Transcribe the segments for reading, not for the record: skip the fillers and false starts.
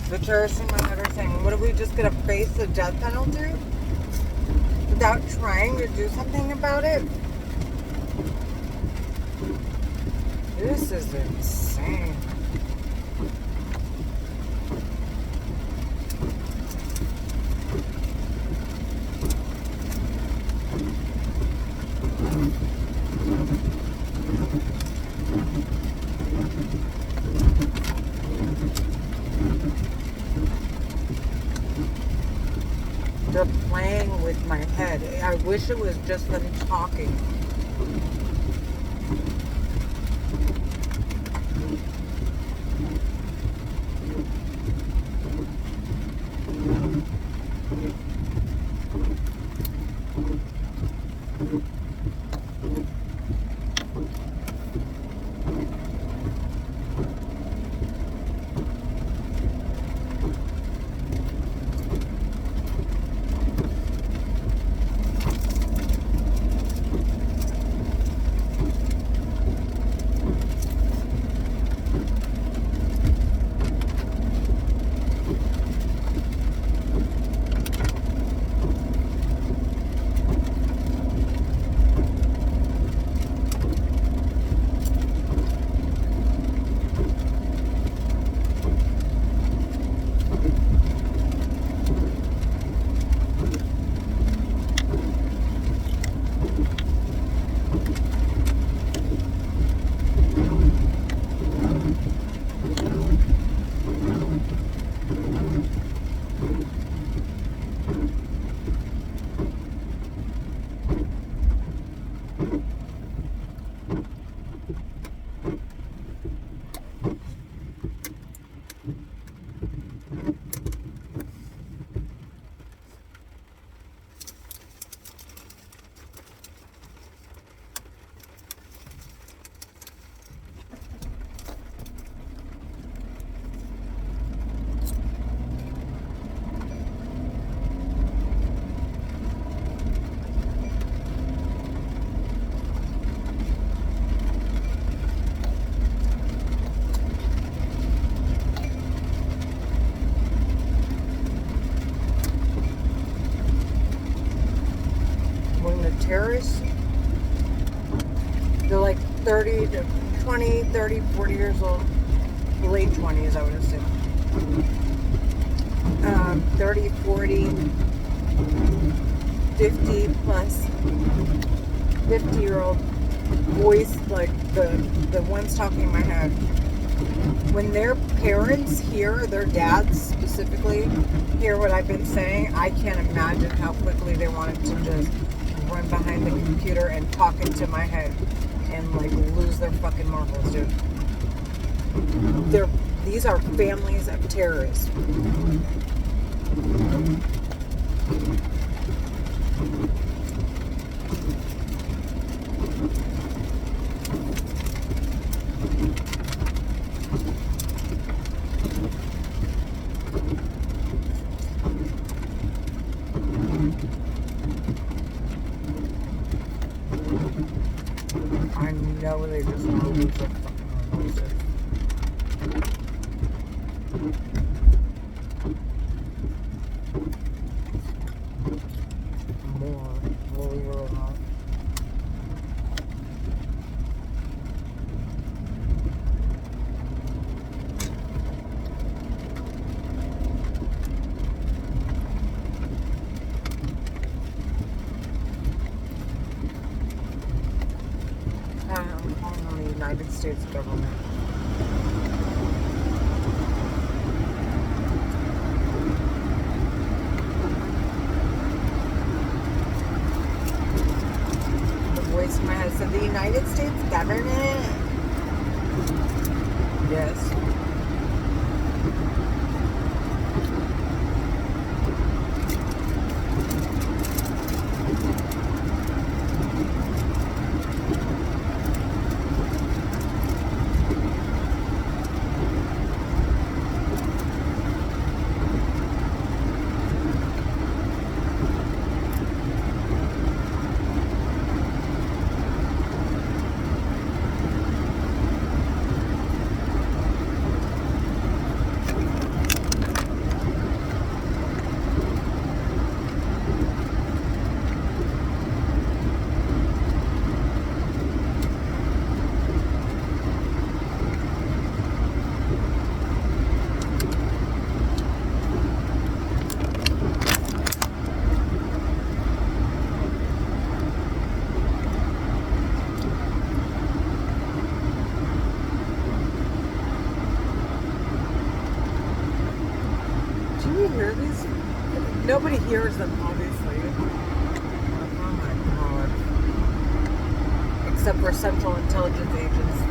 The terrorists in my head are saying, what if we just gonna face the death penalty without trying to do something about it? This is insane. They're playing with my head. I wish it was just them talking. Terrorists, they're like 30 to 20, 30, 40 years old. Late 20s, I would assume. 30, 40, 50 plus, 50-year-old voice, like the ones talking in my head. When their parents hear, their dads specifically, hear what I've been saying, I can't imagine how quickly they wanted to just run behind the computer and talk into my head and like lose their fucking marbles, dude. These are families of terrorists. I know they just want to lose their fucking marbles. More, believe it or not. I'm calling on the United States government. The voice in my head said, the United States government? Yes. Nobody hears them, obviously. Oh my god. Except for Central Intelligence agents.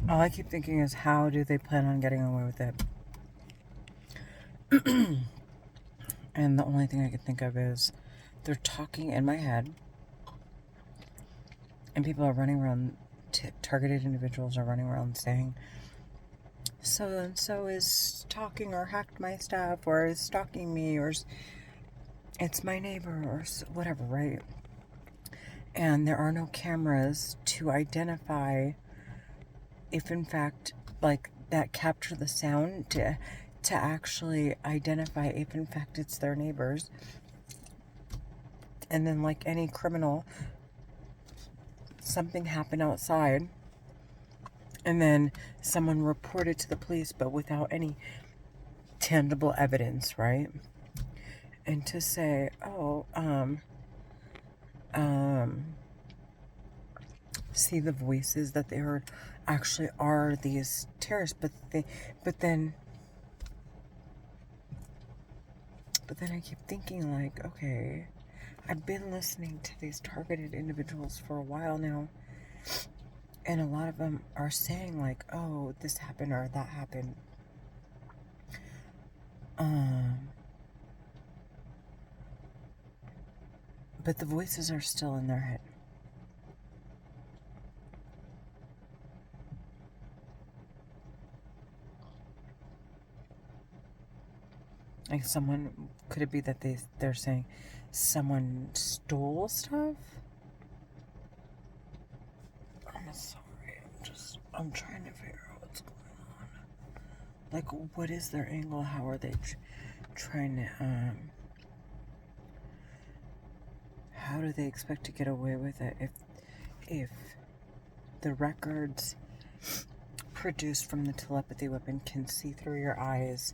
All I keep thinking is, how do they plan on getting away with it? And the only thing I can think of is they're talking in my head, and people are running around, targeted individuals are running around saying, so and so is talking or hacked my stuff or is stalking me or it's my neighbor or whatever, right? And there are no cameras to identify if in fact, like, that capture the sound to actually identify if in fact it's their neighbors. And then, like any criminal, something happened outside and then someone reported to the police but without any tangible evidence, right? And to say, oh, see, the voices that they heard actually are these terrorists, but then I keep thinking, like, okay, I've been listening to these targeted individuals for a while now, and a lot of them are saying, like, oh, this happened or that happened. But the voices are still in their head. Like, someone, could it be that they're saying someone stole stuff? I'm sorry, I'm trying to figure out what's going on. Like, what is their angle? How are they trying to, how do they expect to get away with it if the records produced from the telepathy weapon can see through your eyes?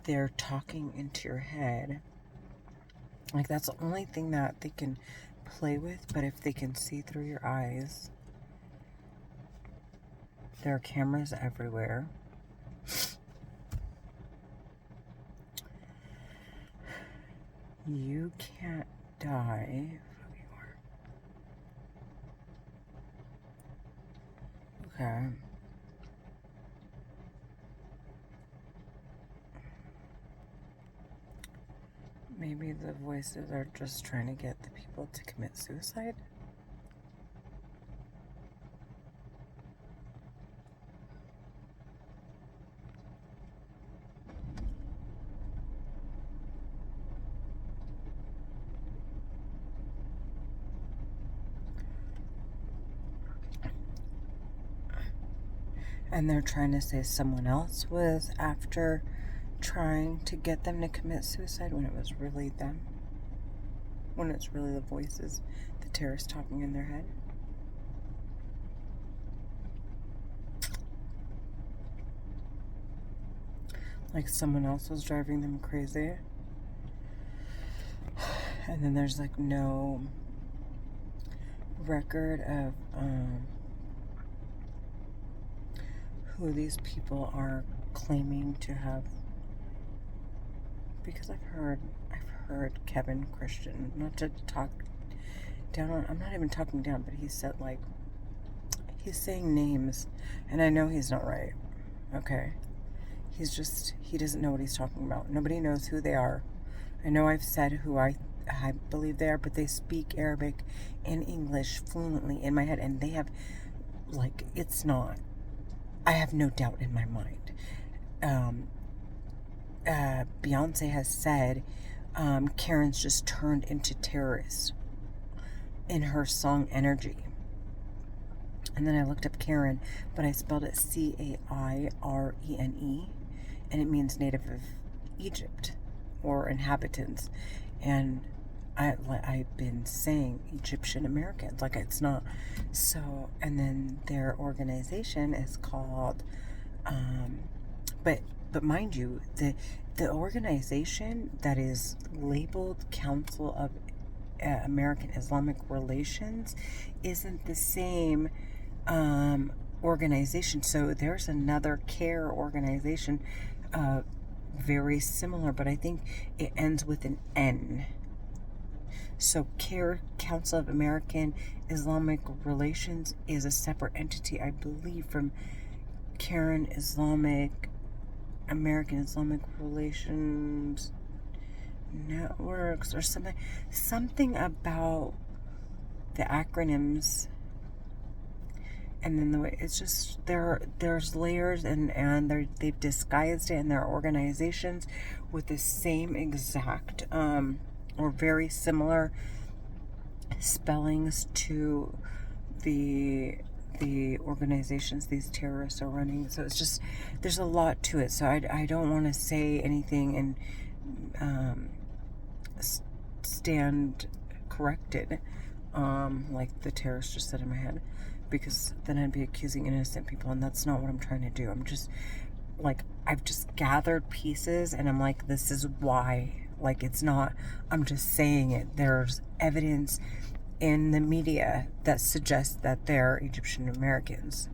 They're talking into your head. Like, that's the only thing that they can play with. But if they can see through your eyes, there are cameras everywhere. You can't die. Okay. Maybe the voices are just trying to get the people to commit suicide? And they're trying to say someone else was after trying to get them to commit suicide when it was really them. When it's really the voices, the terrorists talking in their head. Like someone else was driving them crazy. And then there's like no record of who these people are claiming to have, because I've heard Kevin Christian, not to talk down on, I'm not even talking down, but he said, like, he's saying names, and I know he's not right, okay? He doesn't know what he's talking about. Nobody knows who they are. I know I've said who I believe they are, but they speak Arabic and English fluently in my head, and they have, like, it's not, I have no doubt in my mind. Beyonce has said, Karen's just turned into terrorists in her song Energy. And then I looked up Karen, but I spelled it Cairene, and it means native of Egypt or inhabitants. And I've been saying Egyptian Americans, like it's not. So, and then their organization is called, but mind you, the organization that is labeled Council of American Islamic Relations isn't the same organization. So there's another CARE organization, very similar, but I think it ends with an N. So CARE, Council of American Islamic Relations, is a separate entity, I believe, from Karen American Islamic Relations Networks or something about the acronyms. And then the way it's just there's layers, and they've disguised it in their organizations with the same exact or very similar spellings to the organizations these terrorists are running. So it's just, there's a lot to it. So I don't want to say anything and stand corrected, like the terrorist just said in my head, because then I'd be accusing innocent people, and that's not what I'm trying to do. I'm just like, I've just gathered pieces, and I'm like, this is why. Like, it's not, I'm just saying it. There's evidence in the media that suggests that they're Egyptian Americans.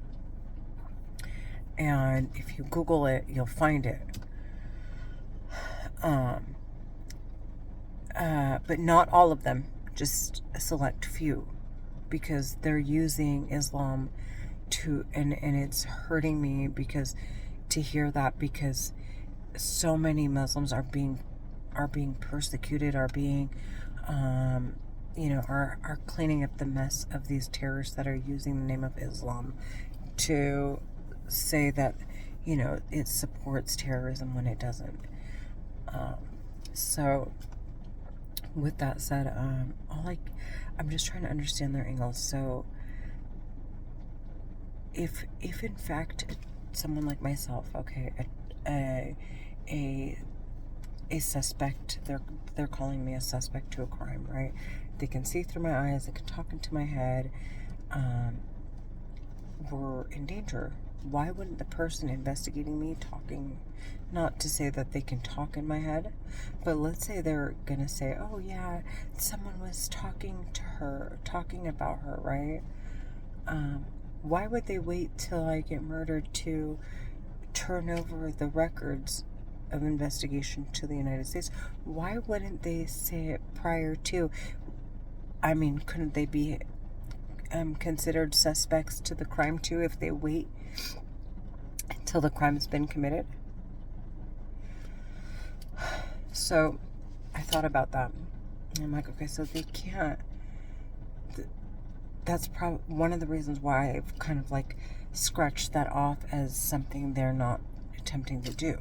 And if you Google it, you'll find it. But not all of them, just a select few, because they're using Islam to, and it's hurting me because to hear that, because so many Muslims are being persecuted, are being, are cleaning up the mess of these terrorists that are using the name of Islam to say that, it supports terrorism when it doesn't. So with that said, I'm just trying to understand their angles. So if in fact someone like myself, okay, a suspect, they're calling me a suspect to a crime, right? They can see through my eyes, they can talk into my head, we're in danger. Why wouldn't the person investigating me talking, not to say that they can talk in my head, but let's say they're gonna say, oh yeah, someone was talking to her, talking about her, right? Why would they wait till I get murdered to turn over the records of investigation to the United States? Why wouldn't they say it prior to? I mean, couldn't they be considered suspects to the crime too if they wait until the crime has been committed? So I thought about that, and I'm like, okay, so they can't. That's probably one of the reasons why I've kind of like scratched that off as something they're not attempting to do.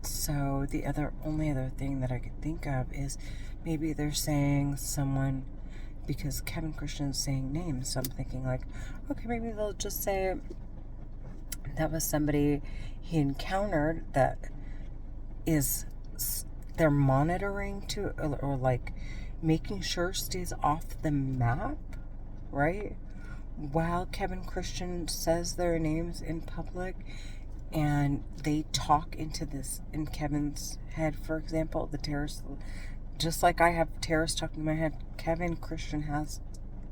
So the only other thing that I could think of is maybe they're saying someone, because Kevin Christian's saying names, so I'm thinking like, okay, maybe they'll just say that was somebody he encountered that is, they're monitoring to, or like making sure stays off the map, right? While Kevin Christian says their names in public, and they talk into this in Kevin's head, for example, the terrorist, just like I have terrorists talking in my head, Kevin Christian has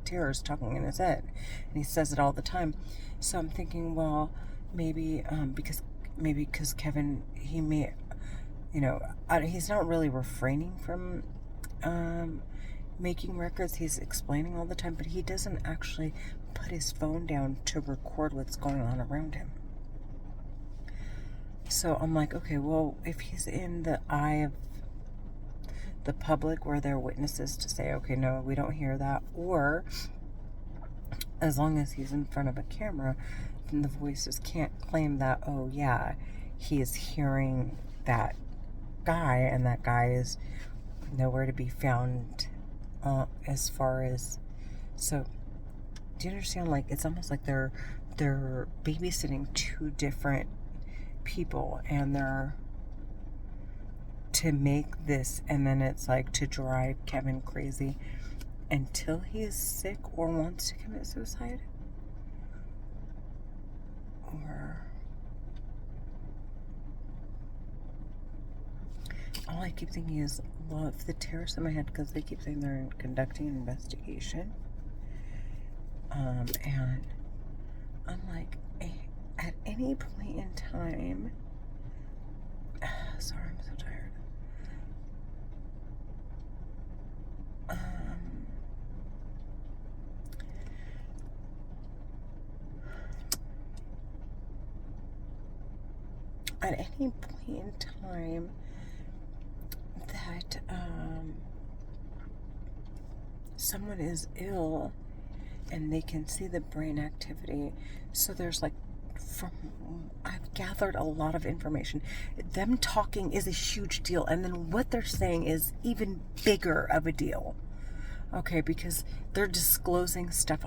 terrorist talking in his head, and he says it all the time. So I'm thinking, well, maybe because Kevin, he may, he's not really refraining from making records. He's explaining all the time, but he doesn't actually put his phone down to record what's going on around him. So I'm like, okay, well, if he's in the eye of the public where there are witnesses to say, okay, no, we don't hear that, or as long as he's in front of a camera, then the voices can't claim that, oh yeah, he is hearing that guy, and that guy is nowhere to be found, as far as, so do you understand? Like, it's almost like they're babysitting two different people, and they're to make this, and then it's like to drive Kevin crazy until he is sick or wants to commit suicide, or all I keep thinking is, well, if the terrorists in my head, because they keep saying they're conducting an investigation, and I'm like, at any point in time, sorry, I'm so tired. At any point in time that someone is ill and they can see the brain activity, so there's like, I've gathered a lot of information. Them talking is a huge deal, and then what they're saying is even bigger of a deal. Okay, because they're disclosing stuff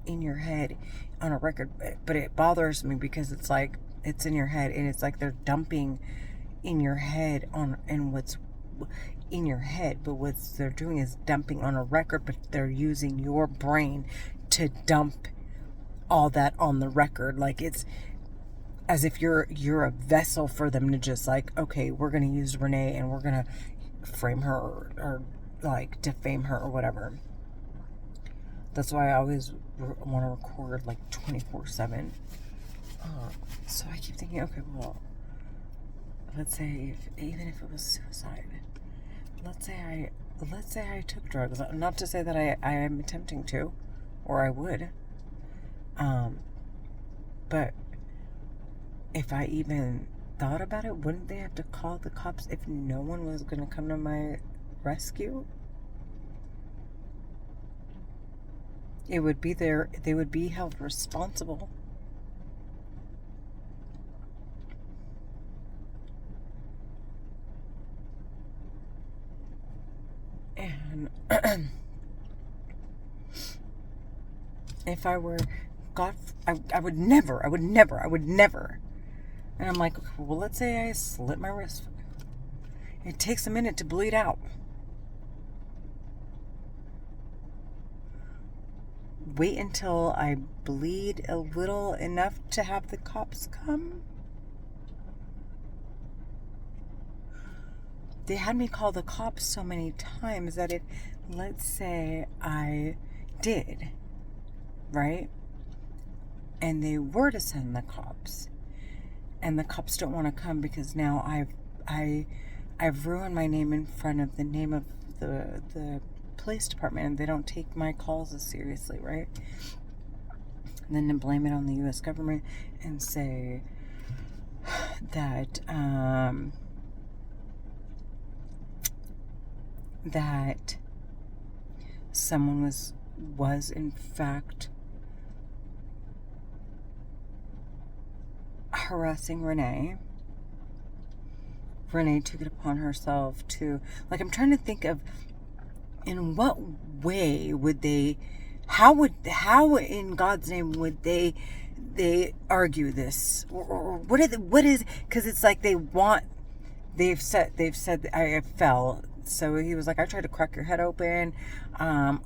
in your head on a record, but it bothers me because it's like, it's in your head, and it's like they're dumping in your head and what's in your head, but what they're doing is dumping on a record, but they're using your brain to dump all that on the record. Like, it's as if you're a vessel for them to just like, okay, we're going to use Renee and we're going to frame her or like defame her or whatever. That's why I always want to record like 24/7. So I keep thinking, okay, well, let's say even if it was suicide, let's say I took drugs. Not to say that I am attempting to, or I would. But if I even thought about it, wouldn't they have to call the cops if no one was going to come to my rescue? It would be they would be held responsible. And if I were God, I would never. And I'm like, well, let's say I slit my wrist. It takes a minute to bleed out. Wait until I bleed a little enough to have the cops come. They had me call the cops so many times that if, let's say I did, right? And they were to send the cops, and the cops don't want to come because now I've ruined my name in front of the name of the police department, and they don't take my calls as seriously, right? And then to blame it on the U.S. government and say that that someone was in fact harassing Renee. Renee took it upon herself to, like, I'm trying to think of in what way would they, how in God's name would they argue this, or what is, because it's like they've said I fell. So he was like, I tried to crack your head open. I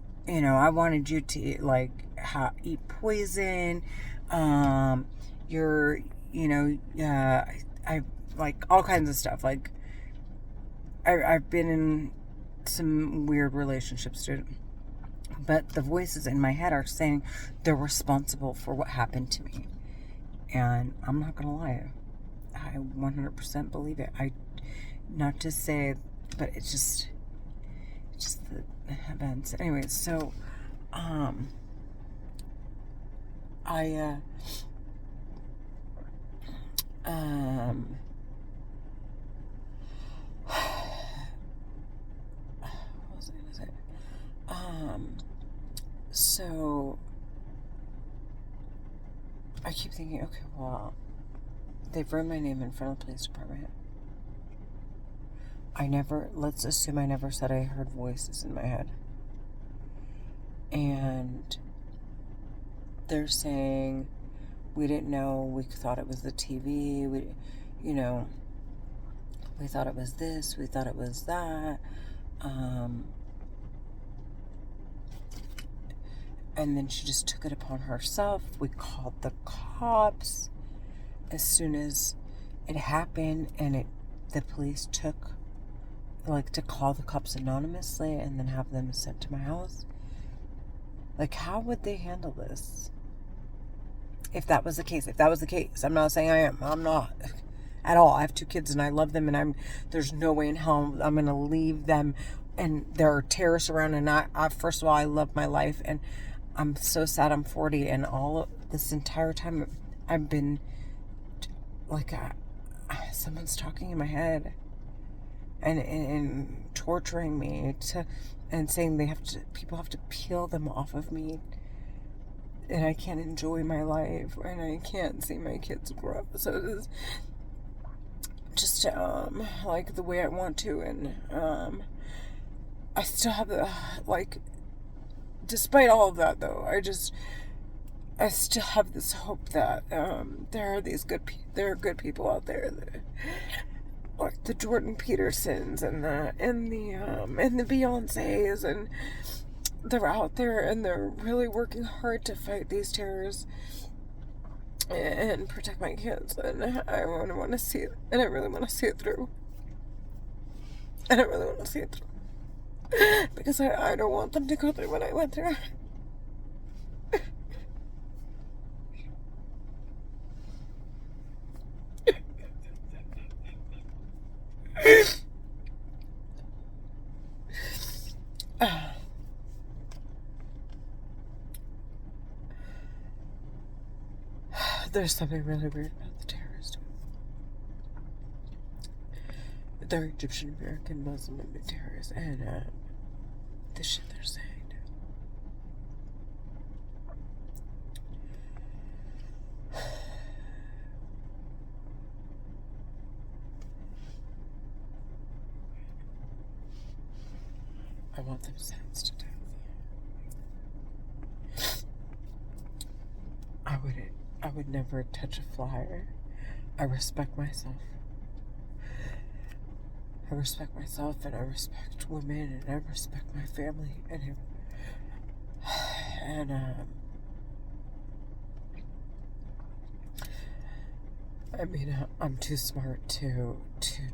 wanted you to like eat poison. I like all kinds of stuff. Like I've been in some weird relationships, dude. But the voices in my head are saying they're responsible for what happened to me. And I'm not going to lie. I 100% believe it. Not to say, but it's just the events. Anyways, so, what was I gonna say? So I keep thinking, okay, well, they've written my name in front of the police department. Let's assume I never said I heard voices in my head. And they're saying, we didn't know, we thought it was the TV, we thought it was this, we thought it was that. And then she just took it upon herself. We called the cops as soon as it happened, and the police took, to call the cops anonymously and then have them sent to my house. How would they handle this? If that was the case. I'm not saying I am. I'm not at all. I have 2 kids and I love them, and there's no way in hell I'm going to leave them and there are terrorists around, and I first of all, I love my life, and I'm so sad I'm 40, and all of this entire time I've been someone's talking in my head and torturing me and saying people have to peel them off of me, and I can't enjoy my life, and I can't see my kids grow. So it is just the way I want to, and I still have despite all of that, though, I still have this hope that there are good people out there, like the Jordan Petersons and the Beyoncés, and they're out there and they're really working hard to fight these terrorists and protect my kids, and I want to see it, and I really want to see it through, because I don't want them to go through what I went through. There's something really weird about the terrorists. They're Egyptian American Muslim terrorists, and the shit they're saying. I want them sentenced to death. I would never touch a flyer. I respect myself. I respect myself, and I respect women, and I respect my family, and I'm too smart to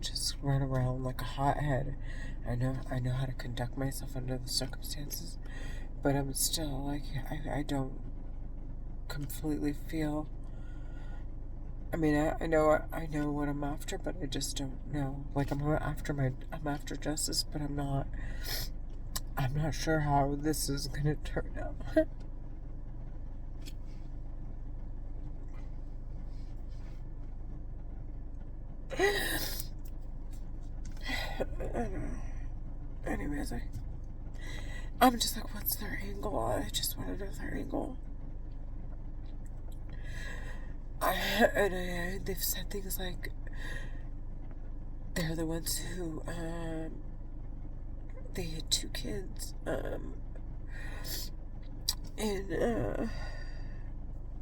just run around like a hothead. I know how to conduct myself under the circumstances, but I'm still I don't completely feel. I know what I'm after, but I just don't know. I'm after justice, but I'm not sure how this is gonna turn out. Anyways, I'm just what's their angle? I just want to know their angle. They've said things like they're the ones who they had 2 kids in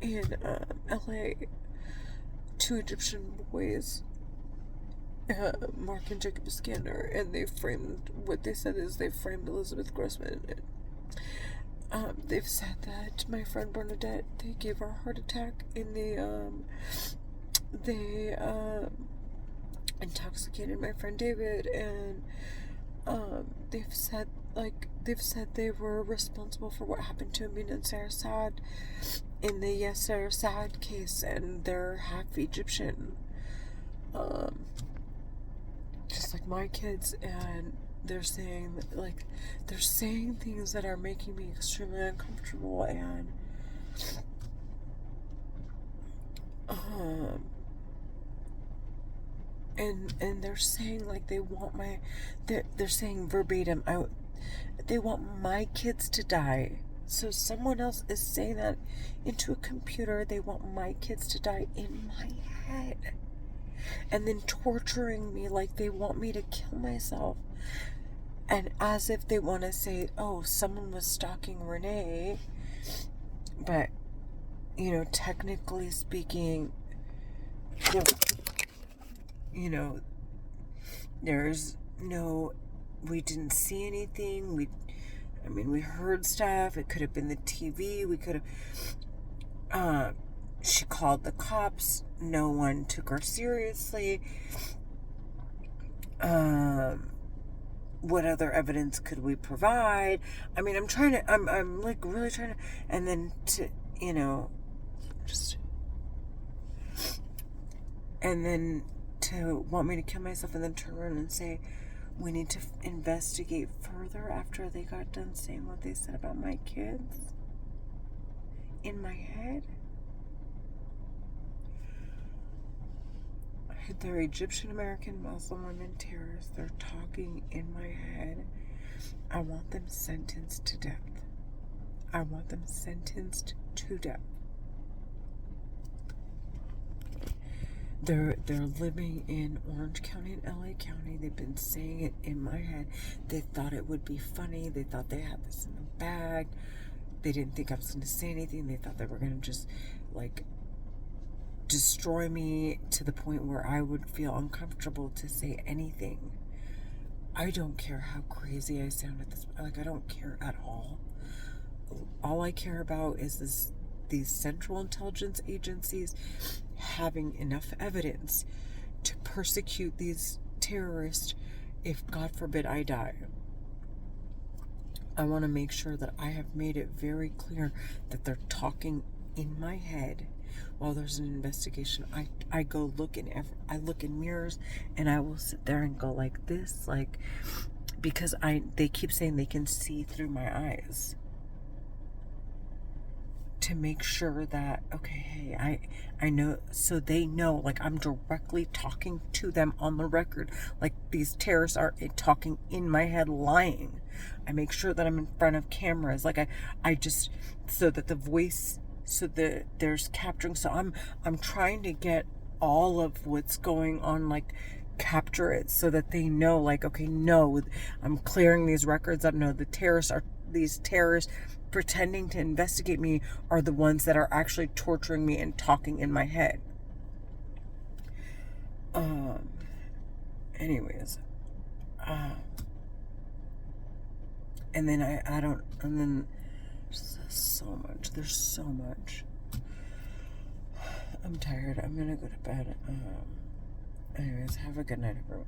LA, 2 Egyptian boys, Mark and Jacob Iskander, and they framed Elizabeth Grossman. They've said that my friend Bernadette, they gave her a heart attack, and they intoxicated my friend David, and they've said like, they've said they were responsible for what happened to Amin and Sarah Saad in the Yasser Saad case, and they're half Egyptian. Just like my kids, and they're saying, like, they're saying things that are making me extremely uncomfortable, and they're saying, like, they want they're saying verbatim, they want my kids to die. So someone else is saying that into a computer. They want my kids to die in my head, and then torturing me like they want me to kill myself, and as if they want to say, oh, someone was stalking Renee, but, you know, technically speaking, you know, there's no, we didn't see anything. We heard stuff. It could have been the TV. We could have, she called the cops. No one took her seriously. What other evidence could we provide? I'm like really trying to, and then to, you know, just, and then to want me to kill myself, and then turn around and say, we need to investigate further after they got done saying what they said about my kids in my head. They're Egyptian American Muslim women terrorists. They're talking in my head. I want them sentenced to death. I want them sentenced to death. They're living in Orange County and LA County. They've been saying it in my head. They thought it would be funny. They thought they had this in the bag. They didn't think I was going to say anything. They thought they were going to just, like, destroy me to the point where I would feel uncomfortable to say anything. I don't care how crazy I sound at this. Like, I don't care at all. All I care about is these Central Intelligence agencies having enough evidence to persecute these terrorists if, God forbid, I die. I want to make sure that I have made it very clear that they're talking in my head while there's an investigation. I go look I look in mirrors, and I will sit there and go like this, like, because they keep saying they can see through my eyes, to make sure that, okay, hey, I know, so they know, like, I'm directly talking to them on the record, like these terrorists are talking in my head, lying. I make sure that I'm in front of cameras, like I just, so that the voice, so that there's capturing, so I'm trying to get all of what's going on, like, capture it so that they know, like, okay, no, I'm clearing these records up. No, these terrorists pretending to investigate me are the ones that are actually torturing me and talking in my head. Anyways, and then and then there's so much. I'm tired. I'm gonna go to bed. Anyways, have a good night, everyone.